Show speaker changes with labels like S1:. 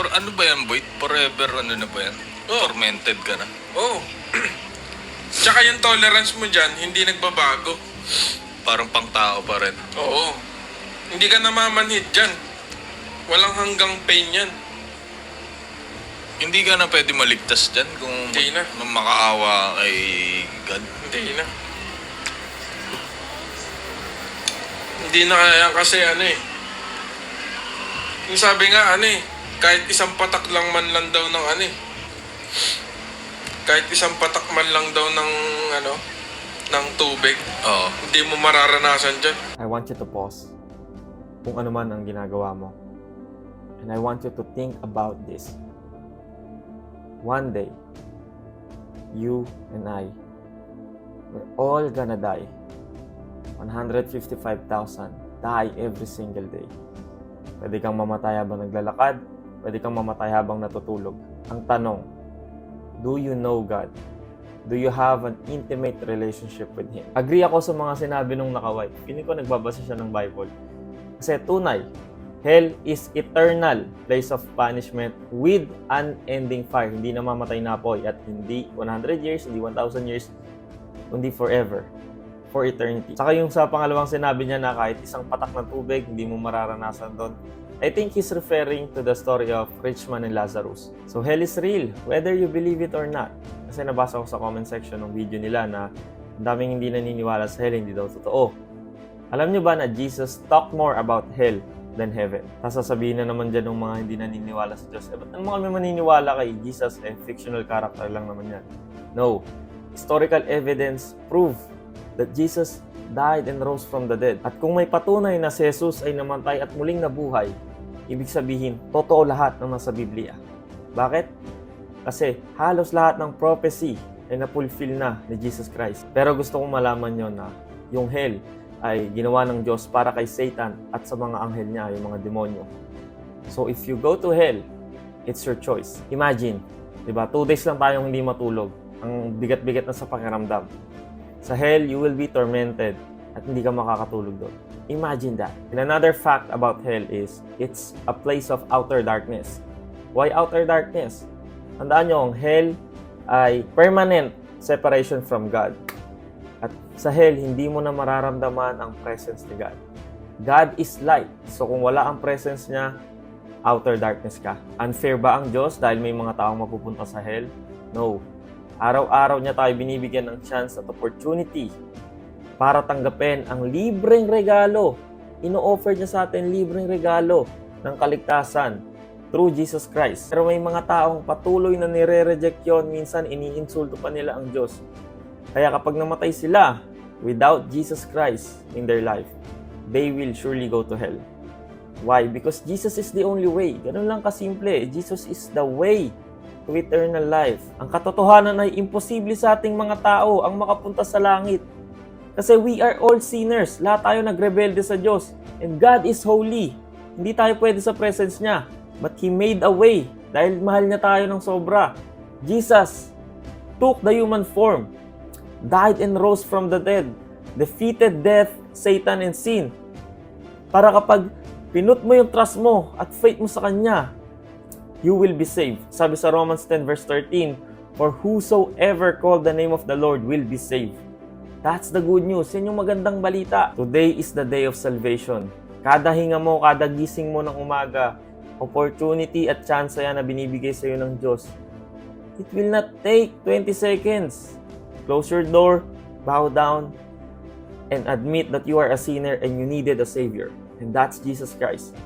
S1: Ano ba yan, boy? Forever ano na ba yan?
S2: Oh.
S1: Tormented ka na.
S2: Oo. Tsaka yung tolerance mo dyan, hindi nagbabago.
S1: Parang pang tao pa rin.
S2: Oo. Hindi ka namamanhid dyan. Walang hanggang pain yan.
S1: Hindi ka na pwede maligtas dyan kung
S2: Hindi na.
S1: makaawa kay God.
S2: Hindi na. Hindi na kaya kasi yung sabi nga kahit isang patak lang man lang daw ng kahit isang patak man lang daw ng ng tubig,
S1: Oo.
S2: hindi mo mararanasan dyan.
S3: I want you to pause kung ano man ang ginagawa mo. And I want you to think about this. One day, you and I, we're all gonna die. 155,000 die every single day. Pwede kang mamatay habang naglalakad, pwede kang mamatay habang natutulog. Ang tanong, do you know God? Do you have an intimate relationship with Him? Agree ako sa mga sinabi nung nakaway. Feeling ko nagbabasa siya ng Bible. Kasi tunay, hell is eternal place of punishment with unending fire. Hindi namamatay na apoy at hindi 100 years, hindi 1,000 years, kundi forever. For eternity. Saka yung sa pangalawang sinabi niya na kahit isang patak ng tubig, hindi mo mararanasan doon. I think he's referring to the story of rich man and Lazarus. So hell is real, whether you believe it or not. Kasi nabasa ko sa comment section ng video nila na ang daming hindi naniniwala sa hell, hindi daw totoo. Alam niyo ba na Jesus talked more about hell than heaven? Tapos sasabihin na naman dyan ng mga hindi naniniwala sa Diyos. Ba't naman kami maniniwala kay Jesus? Fictional character lang naman yan. No. Historical evidence prove that Jesus died and rose from the dead. At kung may patunay na si Jesus ay namatay at muling nabuhay, ibig sabihin, totoo lahat ng nasa Biblia. Bakit? Kasi halos lahat ng prophecy ay napulfill na ni Jesus Christ. Pero gusto kong malaman nyo na yung hell ay ginawa ng Diyos para kay Satan at sa mga anghel niya, yung mga demonyo. So if you go to hell, it's your choice. Imagine, diba? 2 days lang tayong hindi matulog. Ang bigat-bigat na sa pakiramdam. Sa hell, you will be tormented at hindi ka makakatulog doon. Imagine that. And another fact about hell is, it's a place of outer darkness. Why outer darkness? Tandaan nyo, ang hell ay permanent separation from God. At sa hell, hindi mo na mararamdaman ang presence ni God. God is light. So kung wala ang presence niya, outer darkness ka. Unfair ba ang Diyos dahil may mga taong mapupunta sa hell? No. Araw-araw niya tayo binibigyan ng chance at opportunity para tanggapin ang libreng regalo. Ino-offer niya sa atin libreng regalo ng kaligtasan through Jesus Christ. Pero may mga taong patuloy na nire-reject yun. Minsan iniinsulto pa nila ang Diyos. Kaya kapag namatay sila without Jesus Christ in their life, they will surely go to hell. Why? Because Jesus is the only way. Ganun lang kasimple. Jesus is the way to eternal life. Ang katotohanan ay imposible sa ating mga tao ang makapunta sa langit. Kasi we are all sinners. Lahat tayo nagrebelde sa Diyos. And God is holy. Hindi tayo pwede sa presence niya. But He made a way dahil mahal niya tayo ng sobra. Jesus took the human form, died and rose from the dead, defeated death, Satan, and sin. Para kapag pinut mo yung trust mo at faith mo sa Kanya, you will be saved. Sabi sa Romans 10 verse 13, for whosoever called the name of the Lord will be saved. That's the good news. Yan yung magandang balita. Today is the day of salvation. Kada hinga mo, kada gising mo ng umaga, opportunity at chance yan na binibigay sa iyo ng Diyos. It will not take 20 seconds. Close your door, bow down, and admit that you are a sinner and you needed a Savior. And that's Jesus Christ.